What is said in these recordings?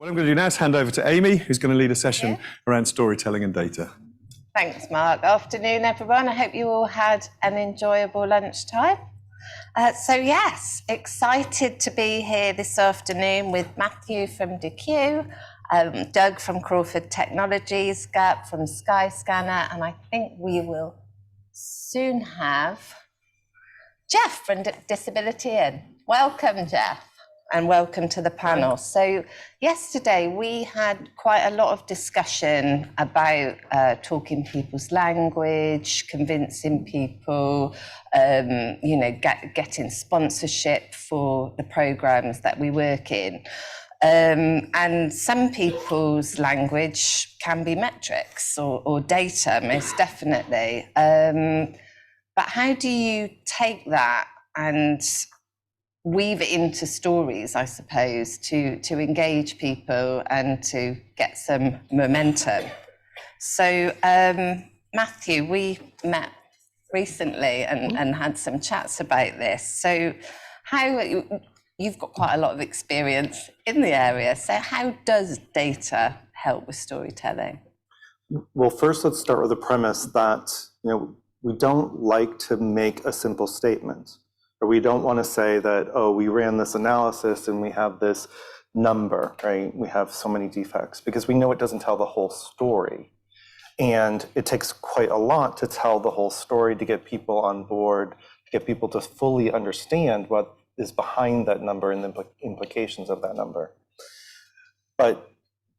What I'm going to do now is hand over to Amy, who's going to lead a session around storytelling and data. Thanks, Mark. Afternoon, everyone. I hope you all had an enjoyable lunchtime. So yes, excited to be here this afternoon with Matthew from Deque, Doug from Crawford Technologies, Gert from SkyScanner, and I think we will soon have Jeff from DisabilityIN. Welcome, Jeff. And welcome to the panel. So yesterday we had quite a lot of discussion about talking people's language, convincing people, getting sponsorship for the programs that we work in. And some people's language can be metrics or data, most definitely. But how do you take that and weave it into stories, I suppose, to engage people and to get some momentum? So Matthew, we met recently and had some chats about this. So you've got quite a lot of experience in the area. So how does data help with storytelling? Well, first, let's start with the premise that we don't like to make a simple statement. Or we don't want to say that, oh, we ran this analysis and we have this number, right? We have so many defects, because we know it doesn't tell the whole story. And it takes quite a lot to tell the whole story, to get people on board, to get people to fully understand what is behind that number and the implications of that number. But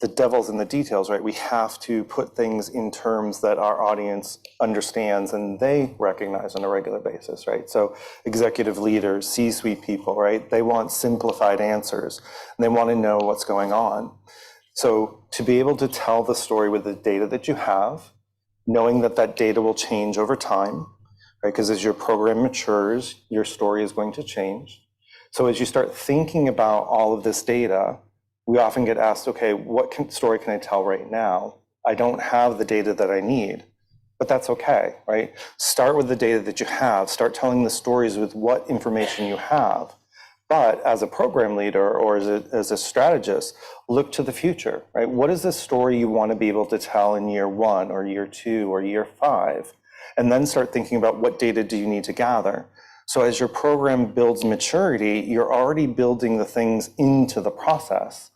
the devil's in the details, right? We have to put things in terms that our audience understands and they recognize on a regular basis, right? So executive leaders, C-suite people, right? They want simplified answers and they want to know what's going on. So to be able to tell the story with the data that you have, knowing that that data will change over time, right? Because as your program matures, your story is going to change. So as you start thinking about all of this data, we often get asked, okay, what story can I tell right now? I don't have the data that I need, but that's okay, right? Start with the data that you have. Start telling the stories with what information you have. But as a program leader or as a strategist, look to the future, right? What is the story you want to be able to tell in year 1 or year 2 or year 5? And then start thinking about what data do you need to gather. So as your program builds maturity, you're already building the things into the process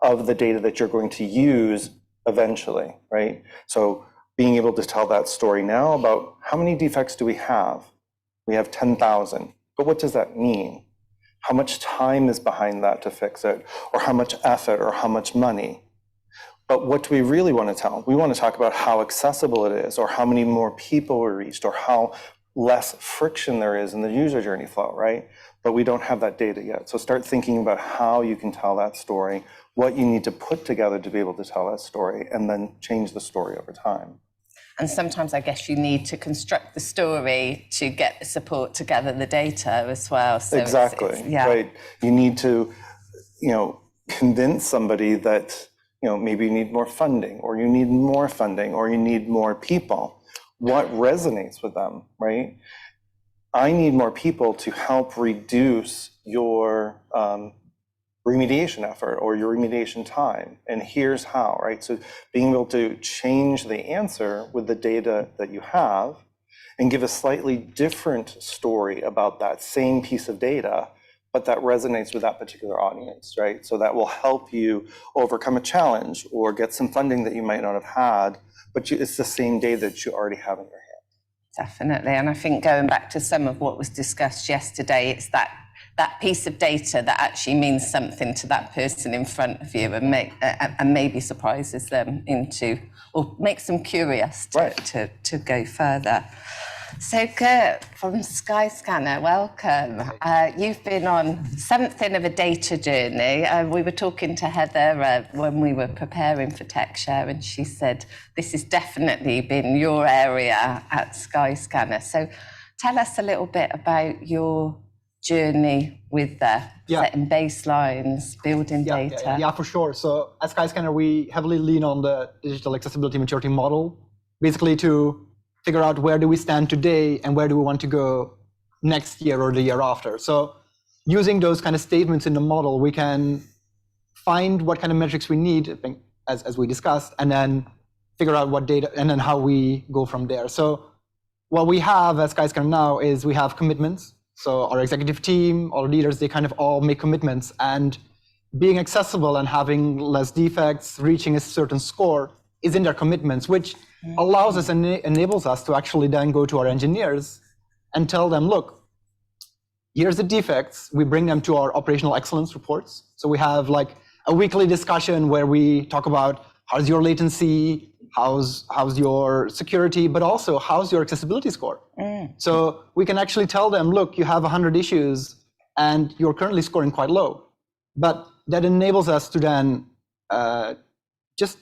of the data that you're going to use eventually, right? So being able to tell that story now about how many defects do we have? We have 10,000, but what does that mean? How much time is behind that to fix it? Or how much effort or how much money? But what do we really want to tell? We want to talk about how accessible it is, or how many more people we reached, or how less friction there is in the user journey flow, right? But we don't have that data yet. So start thinking about how you can tell that story, what you need to put together to be able to tell that story, and then change the story over time. And sometimes I guess you need to construct the story to get the support to gather the data as well. So exactly, right? You need to, convince somebody that, maybe you need more funding, or you need more funding, or you need more people. What resonates with them, right? I need more people to help reduce your remediation effort or your remediation time. And here's how, right? So being able to change the answer with the data that you have and give a slightly different story about that same piece of data, but that resonates with that particular audience, right? So that will help you overcome a challenge or get some funding that you might not have had, but it's the same data that you already have in your hand. Definitely, and I think going back to some of what was discussed yesterday, it's that piece of data that actually means something to that person in front of you and maybe surprises them into, or makes them curious to go further. So Gert from SkyScanner, welcome. You've been on something of a data journey. We were talking to Heather when we were preparing for TechShare, and she said this has definitely been your area at SkyScanner. So tell us a little bit about your journey with setting baselines, building data. Yeah, for sure. So at SkyScanner, we heavily lean on the digital accessibility maturity model, basically to figure out where do we stand today and where do we want to go next year or the year after. So using those kind of statements in the model, we can find what kind of metrics we need, I think, as we discussed, and then figure out what data, and then how we go from there. So what we have at SkyScanner now is we have commitments. So our executive team, our leaders, they kind of all make commitments, and being accessible and having less defects, reaching a certain score is in their commitments, which allows us and enables us to actually then go to our engineers and tell them, look, here's the defects. We bring them to our operational excellence reports. So we have like a weekly discussion where we talk about how's your latency, how's your security, but also how's your accessibility score. So we can actually tell them, look, you have 100 issues and you're currently scoring quite low. But that enables us to then just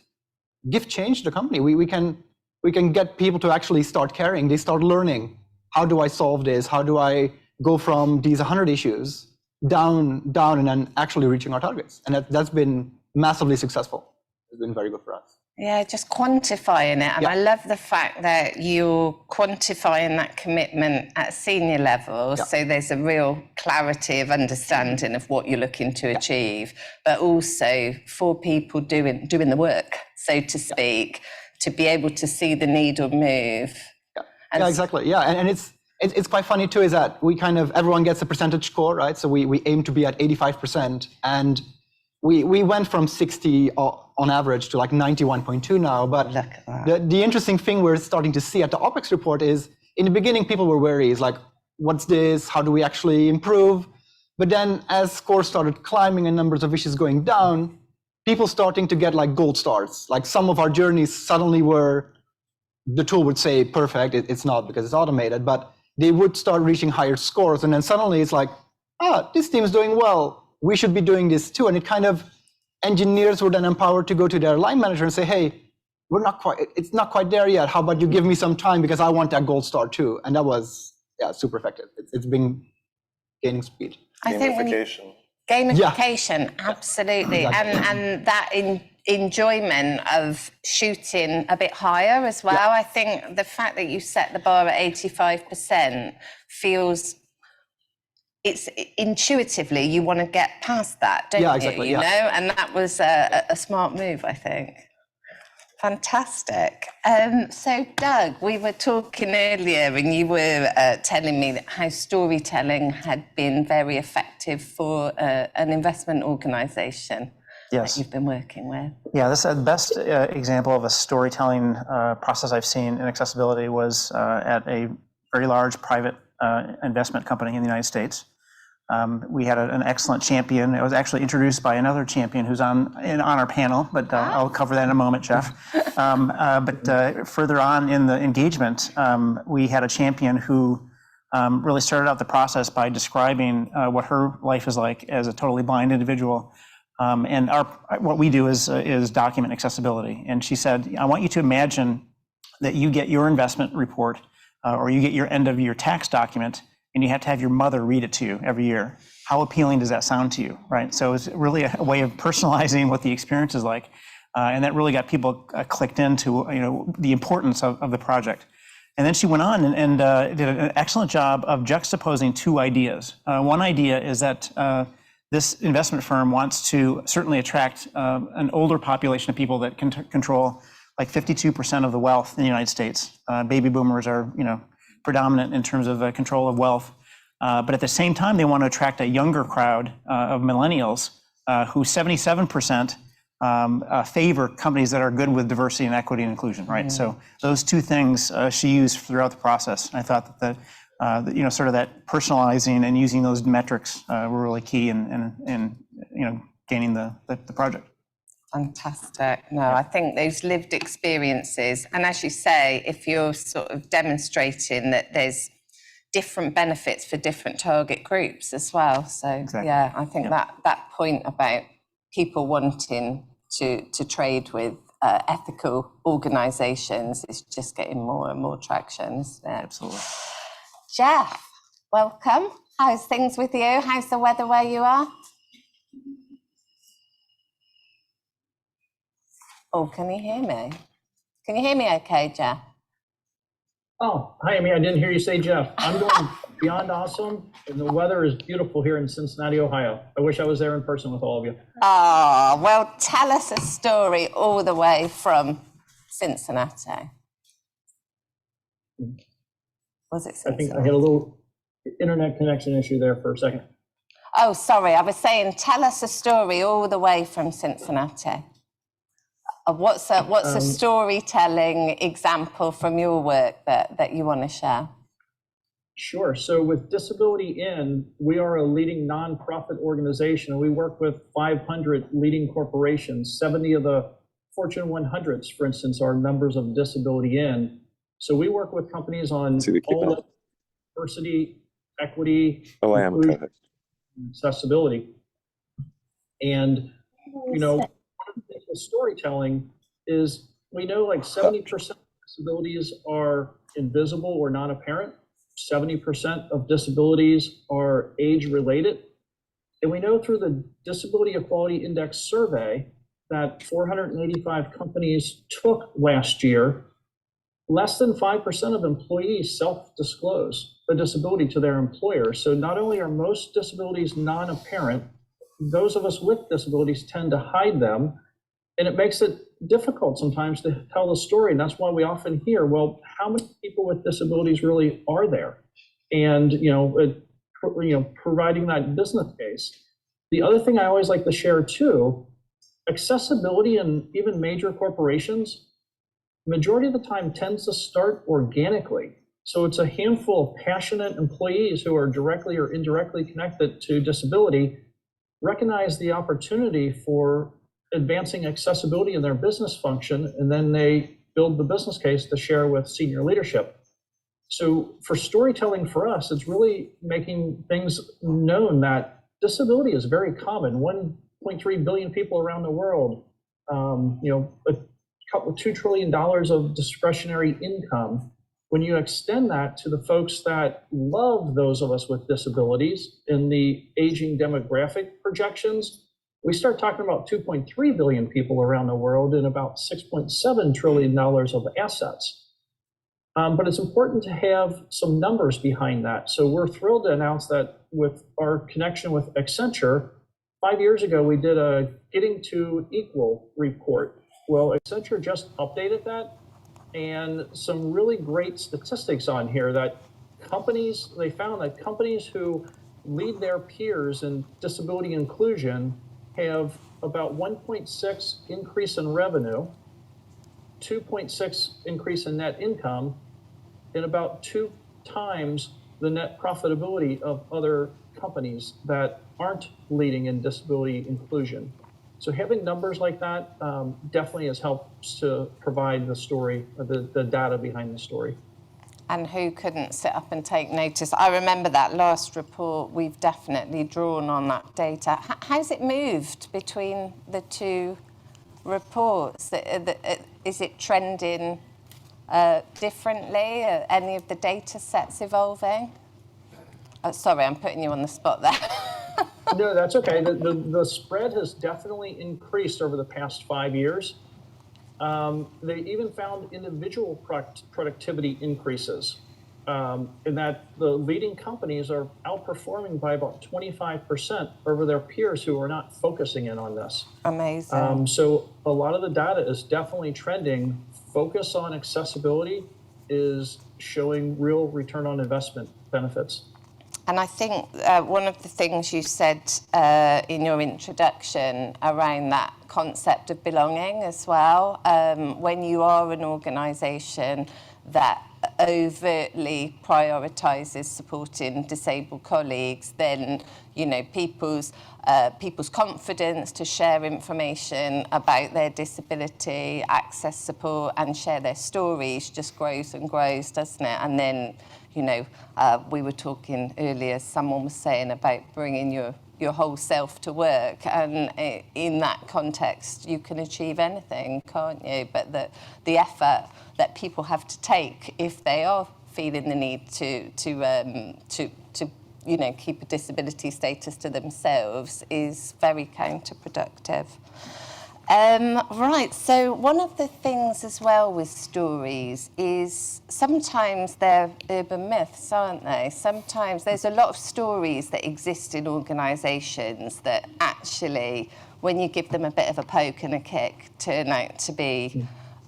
give change to the company. We can get people to actually start caring. They start learning, how do I solve this? How do I go from these 100 issues down, and then actually reaching our targets? And that's been massively successful. It's been very good for us. Yeah, just quantifying it. And I love the fact that you're quantifying that commitment at senior level. So there's a real clarity of understanding of what you're looking to achieve, but also for people doing the work, so to speak, to be able to see the needle move. Yeah, exactly. Yeah, and it's quite funny too, is that we kind of, everyone gets a percentage score, right? So we aim to be at 85%, and we went from 60 on average to like 91.2 now. But the interesting thing we're starting to see at the OpEx report is, in the beginning, people were worried. It's like, what's this? How do we actually improve? But then as scores started climbing and numbers of issues going down, people starting to get like gold stars. Like some of our journeys suddenly were, the tool would say perfect. It's not, because it's automated, but they would start reaching higher scores. And then suddenly it's like, this team is doing well. We should be doing this too. And it kind of, engineers were then empowered to go to their line manager and say, hey, it's not quite there yet. How about you give me some time, because I want that gold star too. And that was, super effective. It's been gaining speed. I think gamification, absolutely. Exactly. And that enjoyment of shooting a bit higher as well. I think the fact that you set the bar at 85% feels, it's intuitively you want to get past that, don't you? Exactly, you know, and that was a smart move, I think. Fantastic. So Doug, we were talking earlier and you were telling me that how storytelling had been very effective for an investment organisation that you've been working with. Yeah, this the best example of a storytelling process I've seen in accessibility was at a very large private investment company in the United States. We had an excellent champion. It was actually introduced by another champion who's on our panel, but I'll cover that in a moment, Jeff. But further on in the engagement, we had a champion who really started out the process by describing what her life is like as a totally blind individual. And what we do is document accessibility. And she said, I want you to imagine that you get your investment report or you get your end of year tax document, and you have to have your mother read it to you every year. How appealing does that sound to you, right? So it's really a way of personalizing what the experience is like. And that really got people clicked into the importance of the project. And then she went on and did an excellent job of juxtaposing two ideas. One idea is that this investment firm wants to certainly attract an older population of people that can control like 52% of the wealth in the United States. Baby boomers are, predominant in terms of control of wealth. But at the same time, they want to attract a younger crowd of millennials who 77% favor companies that are good with diversity and equity and inclusion, right? So those two things she used throughout the process. And I thought that sort of that personalizing and using those metrics were really key in gaining the project. Fantastic. No, I think those lived experiences, and as you say, if you're sort of demonstrating that there's different benefits for different target groups as well. So exactly. I think that point about people wanting to trade with ethical organisations is just getting more and more traction, isn't it? Absolutely. Jeff, welcome. How's things with you? How's the weather where you are? Oh, can you hear me? Can you hear me okay, Jeff? Oh, hi, Amy. I didn't hear you say Jeff. I'm doing beyond awesome, and the weather is beautiful here in Cincinnati, Ohio. I wish I was there in person with all of you. Ah, well, tell us a story all the way from Cincinnati. Was it Cincinnati? I think I had a little internet connection issue there for a second. Oh, sorry. I was saying, tell us a story all the way from Cincinnati. What's a storytelling example from your work that you want to share? Sure. So with DisabilityIN, we are a leading nonprofit organization. We work with 500 leading corporations. 70 of the Fortune 100s, for instance, are members of DisabilityIN. So we work with companies on all diversity, equity, inclusion, accessibility. And, you know, one of the things with storytelling is we know like 70% of disabilities are invisible or non-apparent. 70% of disabilities are age-related. And we know through the Disability Equality Index survey that 485 companies took last year, less than 5% of employees self-disclose a disability to their employer. So not only are most disabilities non-apparent, those of us with disabilities tend to hide them, and it makes it difficult sometimes to tell the story. And that's why we often hear, well, how many people with disabilities really are there? And, providing that business case. The other thing I always like to share too, accessibility in even major corporations, majority of the time tends to start organically. So it's a handful of passionate employees who are directly or indirectly connected to disability, recognize the opportunity for advancing accessibility in their business function, and then they build the business case to share with senior leadership. So for storytelling for us, it's really making things known that disability is very common. 1.3 billion people around the world, $2 trillion of discretionary income. When you extend that to the folks that love those of us with disabilities in the aging demographic projections, we start talking about 2.3 billion people around the world and about $6.7 trillion of assets. But it's important to have some numbers behind that. So we're thrilled to announce that with our connection with Accenture, 5 years ago, we did a Getting to Equal report. Well, Accenture just updated that, and some really great statistics on here that they found that companies who lead their peers in disability inclusion have about 1.6 increase in revenue, 2.6 increase in net income, and about 2 times the net profitability of other companies that aren't leading in disability inclusion. So having numbers like that definitely helps to provide the story, the data behind the story. And who couldn't sit up and take notice? I remember that last report. We've definitely drawn on that data. How's it moved between the two reports? Is it trending differently? Are any of the data sets evolving? Sorry, I'm putting you on the spot there. No, that's okay. The spread has definitely increased over the past 5 years. They even found individual productivity increases, in that the leading companies are outperforming by about 25% over their peers who are not focusing in on this. Amazing. So a lot of the data is definitely trending. Focus on accessibility is showing real return on investment benefits. And I think one of the things you said in your introduction around that concept of belonging as well, when you are an organisation that overtly prioritises supporting disabled colleagues, then people's confidence to share information about their disability, access support, and share their stories just grows and grows, doesn't it? And then we were talking earlier, someone was saying about bringing your whole self to work, and in that context you can achieve anything, can't you? But the effort that people have to take if they are feeling the need to keep a disability status to themselves is very counterproductive. Right, so one of the things as well with stories is sometimes they're urban myths, aren't they? Sometimes there's a lot of stories that exist in organisations that actually, when you give them a bit of a poke and a kick, turn out to be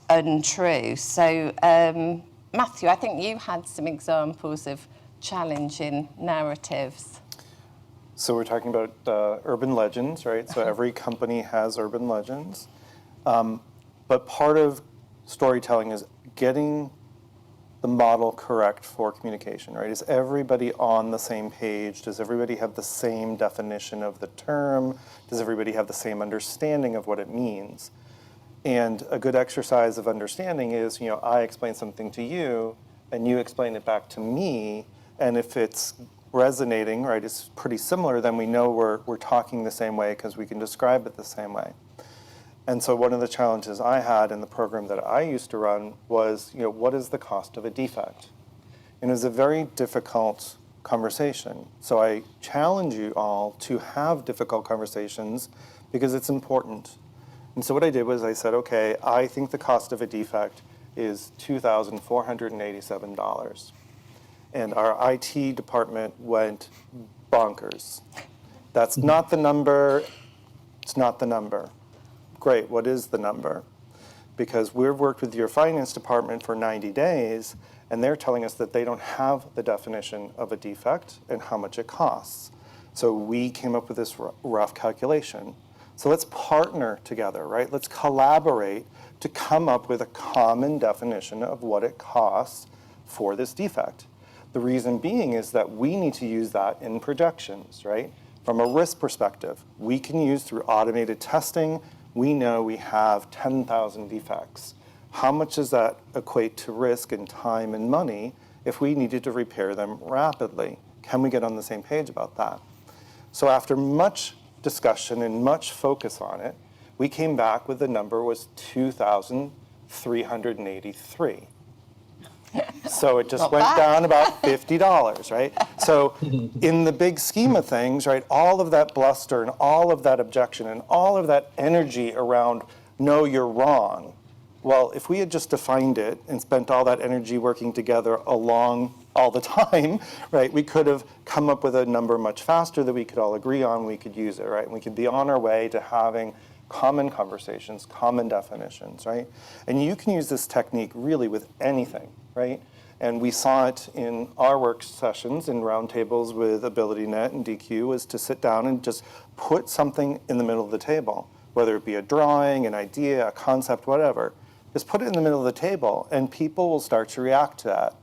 untrue. So, Matthew, I think you had some examples of challenging narratives. So we're talking about urban legends, right? So every company has urban legends. But part of storytelling is getting the model correct for communication, right? Is everybody on the same page? Does everybody have the same definition of the term? Does everybody have the same understanding of what it means? And a good exercise of understanding is, I explain something to you, and you explain it back to me, and if it's resonating, right, it's pretty similar, then we know we're talking the same way because we can describe it the same way. And so one of the challenges I had in the program that I used to run was, what is the cost of a defect? And it was a very difficult conversation. So I challenge you all to have difficult conversations because it's important. And so what I did was I said, okay, I think the cost of a defect is $2,487. And our IT department went bonkers. That's not the number. It's not the number. Great, what is the number? Because we've worked with your finance department for 90 days, and they're telling us that they don't have the definition of a defect and how much it costs. So we came up with this rough calculation. So let's partner together, right? Let's collaborate to come up with a common definition of what it costs for this defect. The reason being is that we need to use that in projections, right? From a risk perspective, we can use through automated testing. We know we have 10,000 defects. How much does that equate to risk in time and money if we needed to repair them rapidly? Can we get on the same page about that? So after much discussion and much focus on it, we came back with the number was 2,383. So it just went down about $50, right? So in the big scheme of things, right, all of that bluster and all of that objection and all of that energy around, no, you're wrong. Well, if we had just defined it and spent all that energy working together along all the time, right, we could have come up with a number much faster that we could all agree on, we could use it, right? And we could be on our way to having common conversations, common definitions, right? And you can use this technique really with anything, right? And we saw it in our work sessions in roundtables with AbilityNet and Deque, was to sit down and just put something in the middle of the table, whether it be a drawing, an idea, a concept, whatever. Just put it in the middle of the table and people will start to react to that.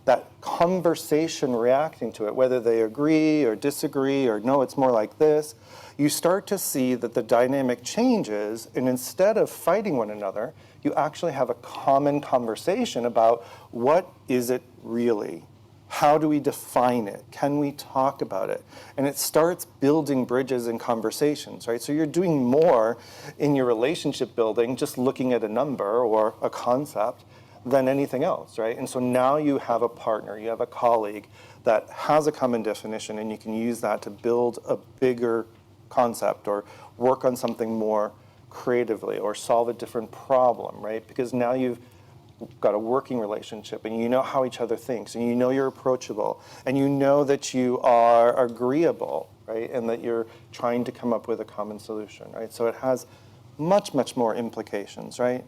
That conversation reacting to it, whether they agree or disagree or no, it's more like this, you start to see that the dynamic changes, and instead of fighting one another, you actually have a common conversation about what is it really? How do we define it? Can we talk about it? And it starts building bridges and conversations, right? So you're doing more in your relationship building, just looking at a number or a concept, than anything else, right? And so now you have a partner, you have a colleague that has a common definition, and you can use that to build a bigger concept or work on something more creatively or solve a different problem, right? Because now you've got a working relationship and you know how each other thinks and you know you're approachable and you know that you are agreeable, right? And that you're trying to come up with a common solution, right? So it has much, much more implications, right?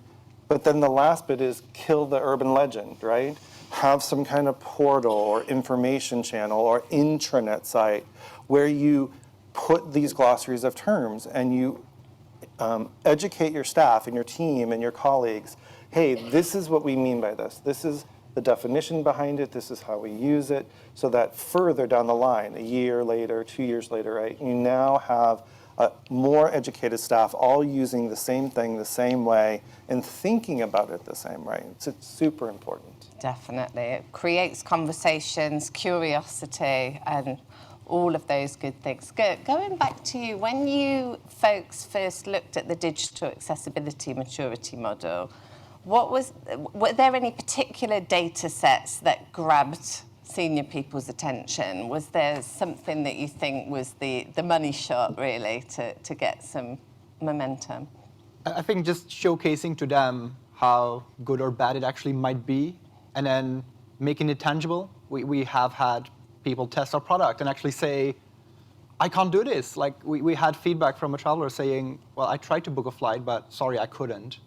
But then the last bit is kill the urban legend, right? Have some kind of portal or information channel or intranet site where you put these glossaries of terms and you educate your staff and your team and your colleagues. Hey, this is what we mean by this. This is the definition behind it. This is how we use it. So that further down the line, a year later, 2 years later, right, you now have more educated staff all using the same thing the same way and thinking about it the same way. It's super important. Definitely. It creates conversations, curiosity, and all of those good things. Gert, going back to you, when you folks first looked at the digital accessibility maturity model, were there any particular data sets that grabbed senior people's attention? Was there something that you think was the money shot, really, to get some momentum? I think just showcasing to them how good or bad it actually might be, and then making it tangible. We have had people test our product and actually say, I can't do this. Like we had feedback from a traveler saying, well, I tried to book a flight, but sorry, I couldn't.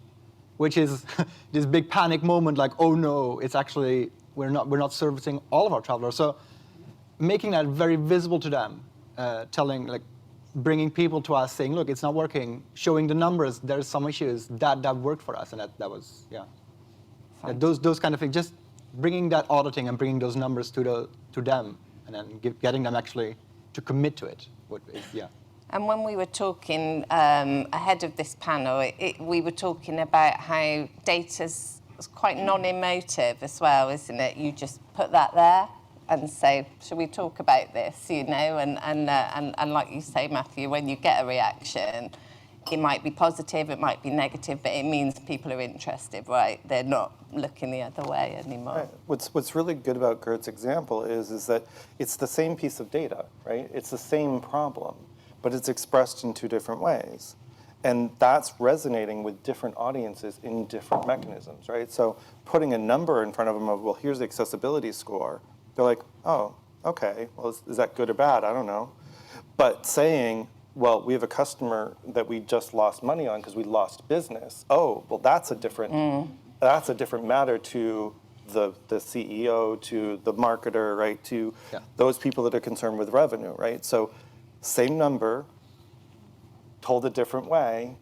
Which is this big panic moment, like, oh no, it's actually, we're not servicing all of our travelers. So making that very visible to them, bringing people to us saying, look, it's not working, showing the numbers, there's some issues, that worked for us, and that was, yeah. Those kind of things, just bringing that auditing and bringing those numbers to them, and then getting them actually to commit to it, yeah. And when we were talking ahead of this panel, we were talking about how data's quite non-emotive as well, isn't it? You just put that there and say, should we talk about this, you know? And like you say, Matthew, when you get a reaction, it might be positive, it might be negative, but it means people are interested, right? They're not looking the other way anymore. Right. What's really good about Gert's example is that it's the same piece of data, right? It's the same problem, but it's expressed in two different ways. And that's resonating with different audiences in different mechanisms, right? So putting a number in front of them of, well, here's the accessibility score, they're like, oh, okay, well, is that good or bad? I don't know. But saying, well, we have a customer that we just lost money on because we lost business. Oh, well, that's a different matter to the CEO, to the marketer, right? To those people that are concerned with revenue, right? So same number, told a different way,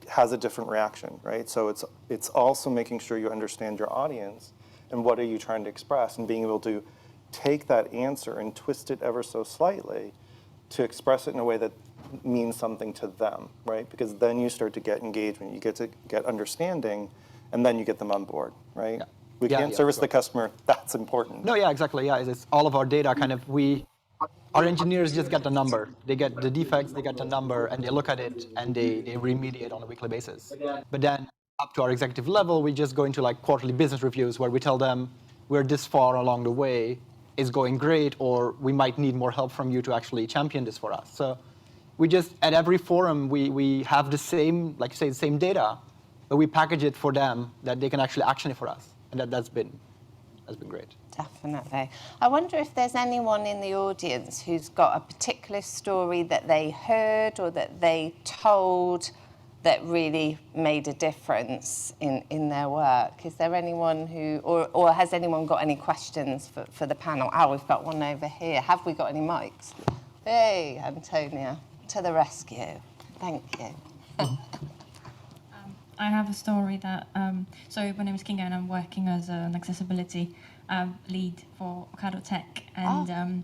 has a different reaction, right? So it's also making sure you understand your audience and what are you trying to express, and being able to take that answer and twist it ever so slightly to express it in a way that means something to them, right? Because then you start to get engagement, you get to get understanding, and then you get them on board, right? Yeah. We can't service the customer, that's important. No, yeah, exactly, yeah. It's all of our data kind of, our engineers just get the number. They get the defects, they get the number, and they look at it, and they remediate on a weekly basis. But then up to our executive level, we just go into like quarterly business reviews where we tell them we're this far along the way, it's going great, or we might need more help from you to actually champion this for us. So we just, at every forum, we have the same, like you say, the same data, but we package it for them that they can actually action it for us. And that's been great. Definitely. I wonder if there's anyone in the audience who's got a particular story that they heard or that they told that really made a difference in their work. Is there anyone who, or has anyone got any questions for the panel? Oh, we've got one over here. Have we got any mics? Hey, Antonia, to the rescue. Thank you. I have a story that, so my name is Kinga and I'm working as an accessibility lead for Tech. And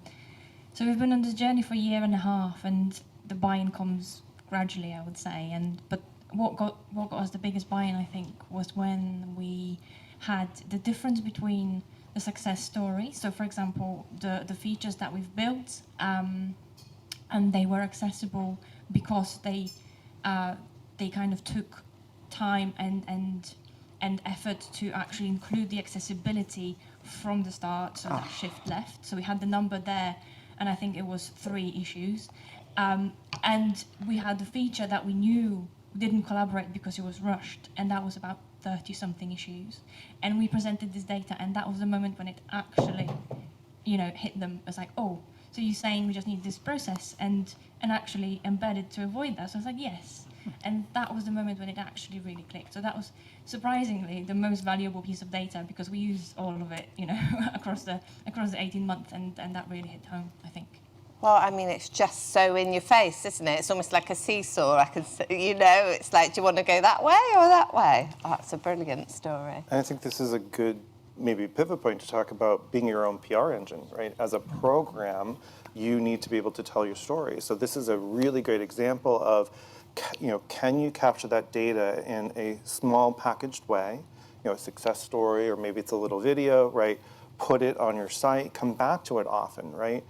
so we've been on this journey for a year and a half, and the buy-in comes gradually, I would say. But what got us the biggest buy-in, I think, was when we had the difference between the success story. So, for example, the features that we've built, and they were accessible because they kind of took time and effort to actually include the accessibility from the start, so that shift left. So we had the number there, and I think it was 3 issues. And we had the feature that we knew didn't collaborate because it was rushed, and that was about 30-something issues. And we presented this data, and that was the moment when it actually, hit them as like, oh, so you're saying we just need this process and actually embedded to avoid that? So I was like, yes. And that was the moment when it actually really clicked. So that was surprisingly the most valuable piece of data, because we used all of it, across the 18 months, and that really hit home, I think. Well, I mean, it's just so in your face, isn't it? It's almost like a seesaw. I can say, it's like, do you want to go that way or that way? Oh, it's a brilliant story. And I think this is a good maybe pivot point to talk about being your own PR engine, right? As a program, you need to be able to tell your story. So this is a really great example of, can you capture that data in a small packaged way, a success story, or maybe it's a little video, right? Put it on your site, come back to it often, right?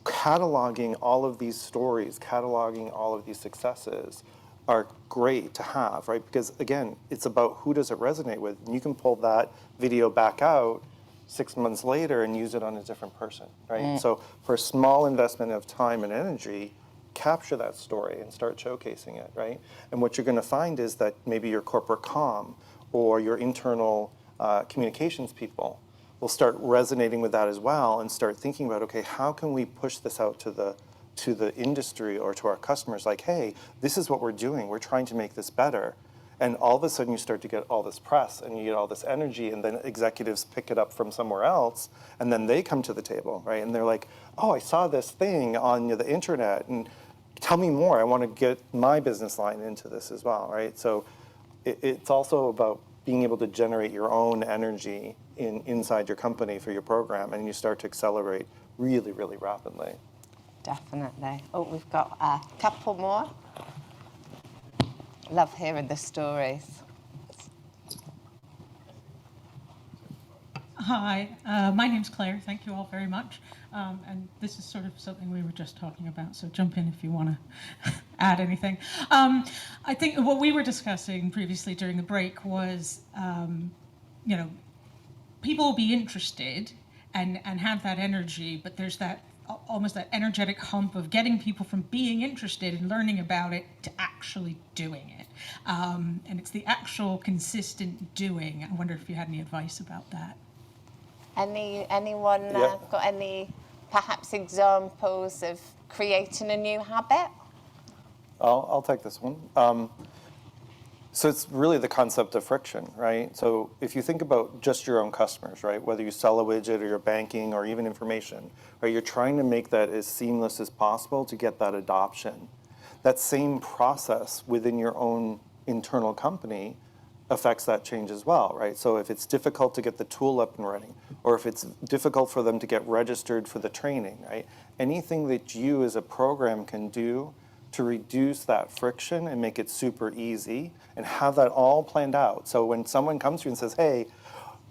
Cataloging all of these stories, cataloging all of these successes are great to have, right? Because again, it's about who does it resonate with. And you can pull that video back out 6 months later and use it on a different person, right? So for a small investment of time and energy, capture that story and start showcasing it, right? And what you're going to find is that maybe your corporate comm or your internal communications people will start resonating with that as well and start thinking about, okay, how can we push this out to the industry or to our customers? Like, hey, this is what we're doing. We're trying to make this better. And all of a sudden you start to get all this press and you get all this energy, and then executives pick it up from somewhere else, and then they come to the table, right? And they're like, oh, I saw this thing on the internet, and tell me more. I want to get my business line into this as well, right? So it's also about being able to generate your own energy inside your company for your program, and you start to accelerate really, really rapidly. Definitely. Oh, we've got a couple more. Love hearing the stories. Hi, my name's Claire. Thank you all very much. And this is sort of something we were just talking about, so jump in if you want to add anything. I think what we were discussing previously during the break was, people will be interested and have that energy, but there's that almost that energetic hump of getting people from being interested and learning about it to actually doing it. And it's the actual consistent doing. I wonder if you had any advice about that. Anyone got any perhaps examples of creating a new habit? I'll take this one. So it's really the concept of friction, right? So if you think about just your own customers, right, whether you sell a widget or you're banking or even information, right, you're trying to make that as seamless as possible to get that adoption. That same process within your own internal company affects that change as well, right? So if it's difficult to get the tool up and running, or if it's difficult for them to get registered for the training, right? Anything that you as a program can do to reduce that friction and make it super easy and have that all planned out. So when someone comes to you and says, hey,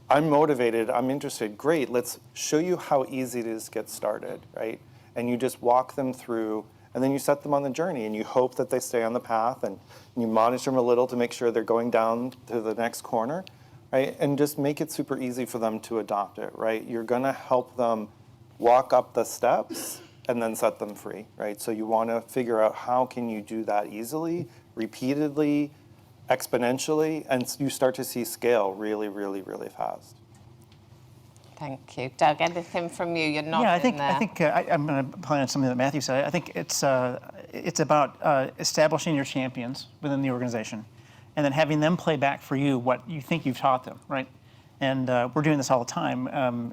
I'm motivated, I'm interested, great, let's show you how easy it is to get started, right? And you just walk them through, and then you set them on the journey, and you hope that they stay on the path, and you monitor them a little to make sure they're going down to the next corner, right? And just make it super easy for them to adopt it, right? You're gonna help them walk up the steps and then set them free, right? So you wanna figure out how can you do that easily, repeatedly, exponentially, and you start to see scale really, really, really fast. Thank you. Doug, anything from you? You're not I think I'm going to plan on something that Matthew said. I think it's about establishing your champions within the organization, and then having them play back for you what you think you've taught them, right? And we're doing this all the time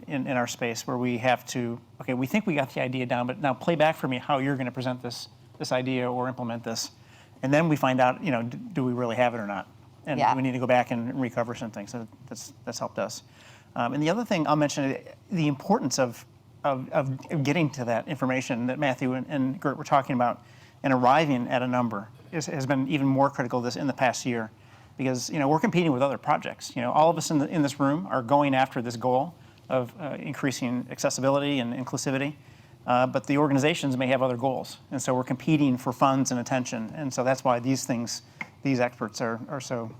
in our space, where we have to, okay, we think we got the idea down, but now play back for me how you're going to present this idea or implement this, and then we find out, do we really have it or not? And we need to go back and recover some things. So that's helped us. And the other thing I'll mention, the importance of getting to that information that Matthew and Gert were talking about, and arriving at a number has been even more critical in the past year, because we're competing with other projects. All of us in this room are going after this goal of increasing accessibility and inclusivity, but the organizations may have other goals, and so we're competing for funds and attention, and so that's why these experts are so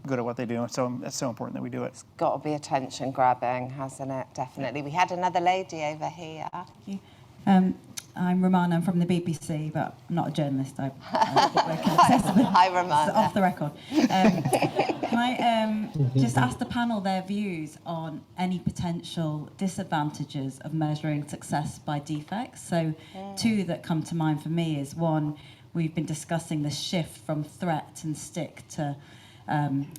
good at what they do. So it's so important that we do it. It's got to be attention grabbing, hasn't it? Definitely. We had another lady over here. Thank you. I'm Romana. I'm from the BBC, but I'm not a journalist. I work in accessibility. Hi, Romana. Off the record. Can I just ask the panel their views on any potential disadvantages of measuring success by defects? So two that come to mind for me is, one, we've been discussing the shift from threat and stick to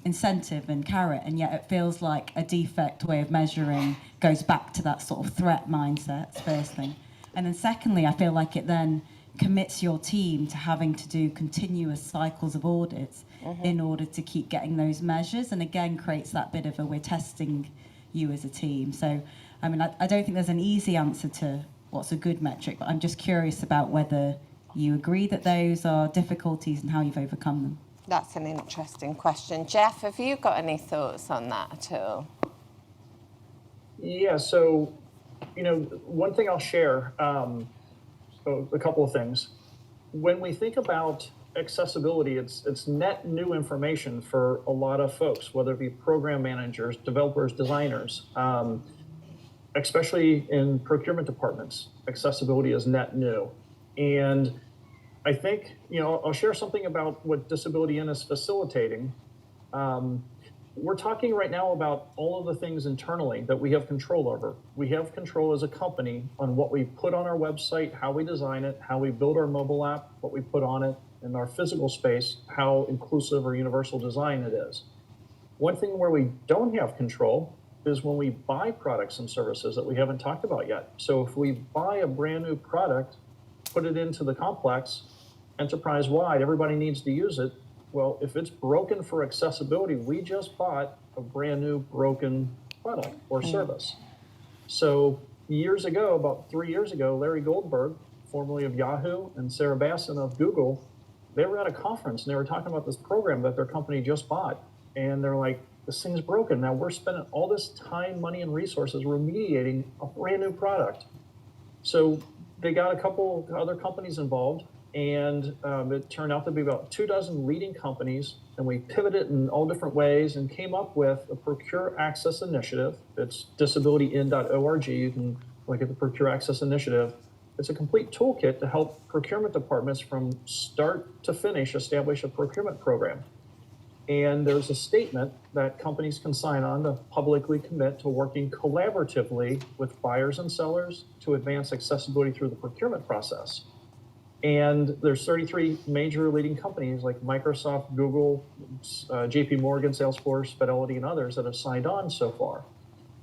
incentive and carrot, and yet it feels like a defect way of measuring goes back to that sort of threat mindset, first thing. And then secondly, I feel like it then commits your team to having to do continuous cycles of audits in order to keep getting those measures, and again creates that bit of a, we're testing you as a team. So, I mean, I don't think there's an easy answer to what's a good metric, but I'm just curious about whether you agree that those are difficulties and how you've overcome them. That's an interesting question. Jeff, have you got any thoughts on that at all? Yeah, so, one thing I'll share, a couple of things. When we think about accessibility, it's net new information for a lot of folks, whether it be program managers, developers, designers, especially in procurement departments. Accessibility is net new. And I think, I'll share something about what DisabilityIN is facilitating. We're talking right now about all of the things internally that we have control over. We have control as a company on what we put on our website, how we design it, how we build our mobile app, what we put on it, in our physical space, how inclusive or universal design it is. One thing where we don't have control is when we buy products and services that we haven't talked about yet. So if we buy a brand new product, put it into the complex, enterprise-wide, everybody needs to use it. Well, if it's broken for accessibility, we just bought a brand new broken product or service. So years ago, about 3 years ago, Larry Goldberg, formerly of Yahoo, and Sarah Bassin of Google, they were at a conference and they were talking about this program that their company just bought. And they're like, this thing's broken. Now we're spending all this time, money, and resources remediating a brand new product. So they got a couple other companies involved, and it turned out to be about 24 leading companies, and we pivoted in all different ways and came up with a Procure Access Initiative. It's DisabilityIN.org. You can look at the Procure Access Initiative. It's a complete toolkit to help procurement departments from start to finish establish a procurement program. And there's a statement that companies can sign on to publicly commit to working collaboratively with buyers and sellers to advance accessibility through the procurement process. And there's 33 major leading companies like Microsoft, Google, JP Morgan, Salesforce, Fidelity, and others that have signed on so far.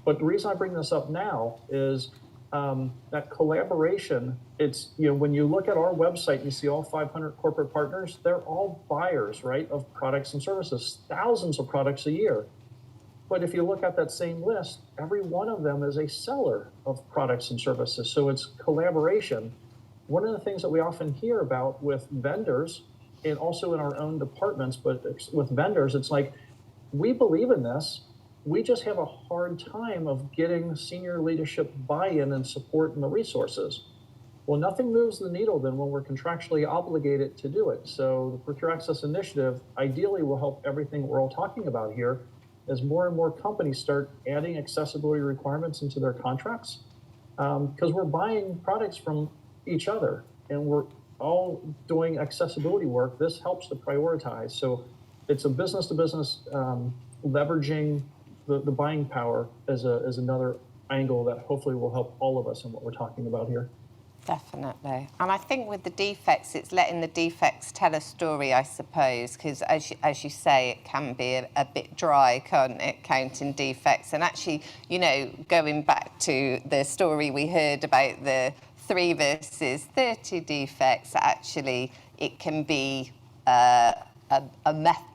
But the reason I bring this up now is that collaboration, it's, when you look at our website, you see all 500 corporate partners, they're all buyers, right, of products and services, thousands of products a year. But if you look at that same list, every one of them is a seller of products and services. So it's collaboration. One of the things that we often hear about with vendors, and also in our own departments, but with vendors, it's like, we believe in this. We just have a hard time of getting senior leadership buy-in and support and the resources. Well, nothing moves the needle then when we're contractually obligated to do it. So the Procure Access Initiative ideally will help everything we're all talking about here as more and more companies start adding accessibility requirements into their contracts, because we're buying products from each other and we're all doing accessibility work. This helps to prioritize. So it's a business-to-business leveraging the buying power as another angle that hopefully will help all of us in what we're talking about here. Definitely. And I think with the defects, it's letting the defects tell a story, I suppose, because as you say, it can be a bit dry, can't it, counting defects. And actually, going back to the story we heard about the 3 versus 30 defects, actually, it can be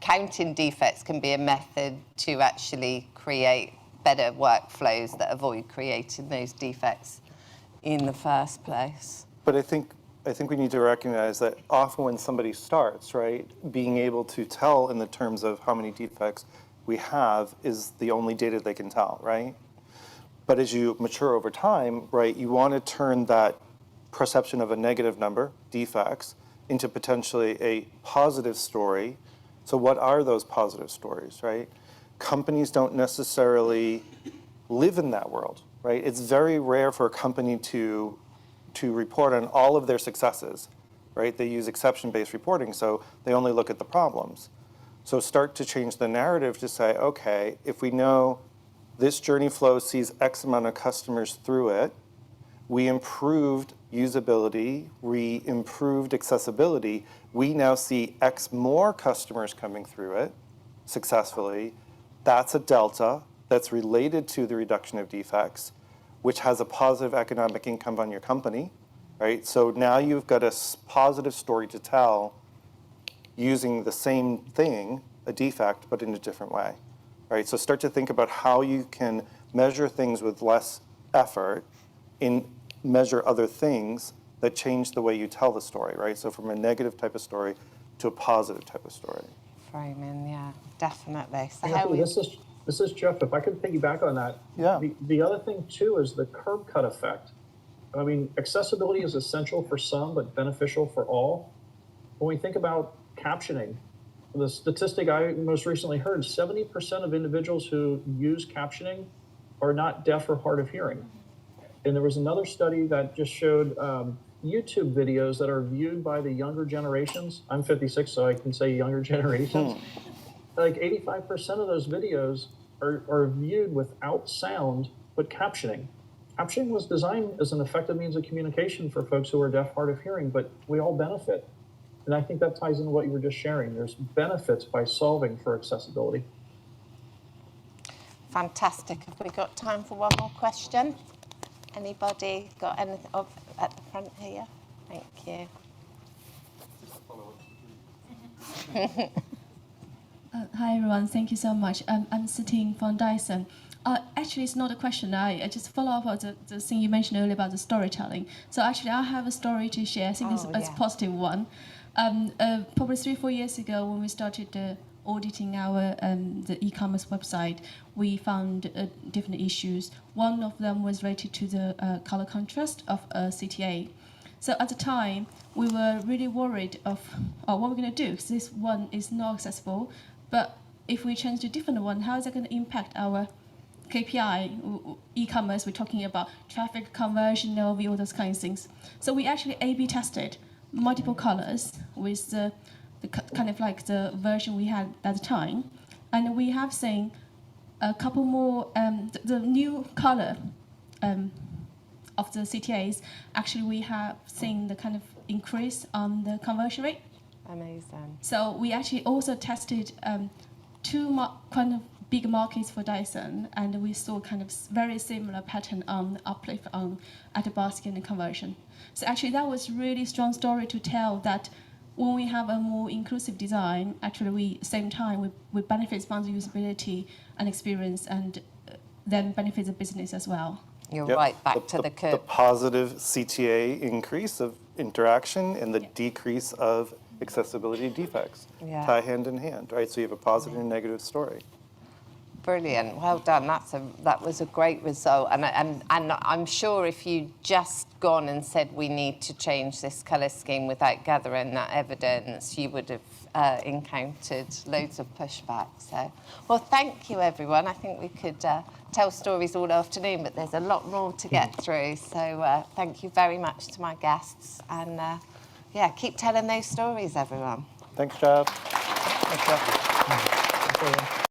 counting defects can be a method to actually create better workflows that avoid creating those defects in the first place. But I think we need to recognize that often when somebody starts, right, being able to tell in the terms of how many defects we have is the only data they can tell, right? But as you mature over time, right, you want to turn that perception of a negative number, defects, into potentially a positive story. So what are those positive stories, right? Companies don't necessarily live in that world, right? It's very rare for a company to report on all of their successes, right? They use exception-based reporting, so they only look at the problems. So start to change the narrative to say, okay, if we know this journey flow sees X amount of customers through it, we improved usability, we improved accessibility, we now see X more customers coming through it successfully. That's a delta that's related to the reduction of defects, which has a positive economic income on your company, right? So now you've got a positive story to tell using the same thing, a defect, but in a different way, right? So start to think about how you can measure things with less effort in measure other things that change the way you tell the story, right? So from a negative type of story to a positive type of story. Framing, yeah, definitely. So Anthony, this is Jeff. If I could piggyback on that. Yeah. The other thing too is the curb cut effect. I mean, accessibility is essential for some, but beneficial for all. When we think about captioning, the statistic I most recently heard, 70% of individuals who use captioning are not deaf or hard of hearing. And there was another study that just showed YouTube videos that are viewed by the younger generations, I'm 56, so I can say younger generations, like 85% of those videos are viewed without sound, but captioning. Captioning was designed as an effective means of communication for folks who are deaf, hard of hearing, but we all benefit. And I think that ties into what you were just sharing. There's benefits by solving for accessibility. Fantastic. Have we got time for one more question? Anybody got anything at the front here? Thank you. Hi everyone, thank you so much. I'm sitting from Dyson. Actually, it's not a question. I just follow up on the thing you mentioned earlier about the storytelling. So actually, I have a story to share. I think it's a positive one. Probably 3-4 years ago, when we started auditing our the e-commerce website, we found different issues. One of them was related to the color contrast of CTA. So at the time, we were really worried of what we're going to do, because this one is not accessible. But if we change to a different one, how is that going to impact our KPI, e-commerce? We're talking about traffic, conversion, LV, all those kinds of things. So we actually A/B tested multiple colors with the kind of like the version we had at the time, and we have seen a couple more. The new color of the CTAs, actually, we have seen the kind of increase on the conversion rate. Amazing. So we actually also tested two kind of big markets for Dyson, and we saw kind of very similar pattern on uplift on at the basket and conversion. So actually, that was really strong story to tell that when we have a more inclusive design, actually we same time we benefit from the usability and experience, and then benefit the business as well. You're right back to the curve. The positive CTA increase of interaction and the decrease of accessibility defects tie hand in hand, right? So you have a positive and negative story. Brilliant, well done. That was a great result, and I'm sure if you just gone and said we need to change this colour scheme without gathering that evidence, you would have encountered loads of pushback. So, well, thank you everyone. I think we could tell stories all afternoon, but there's a lot more to get through. So thank you very much to my guests, and yeah, keep telling those stories, everyone. Thanks, Jeff. Thanks, Jeff.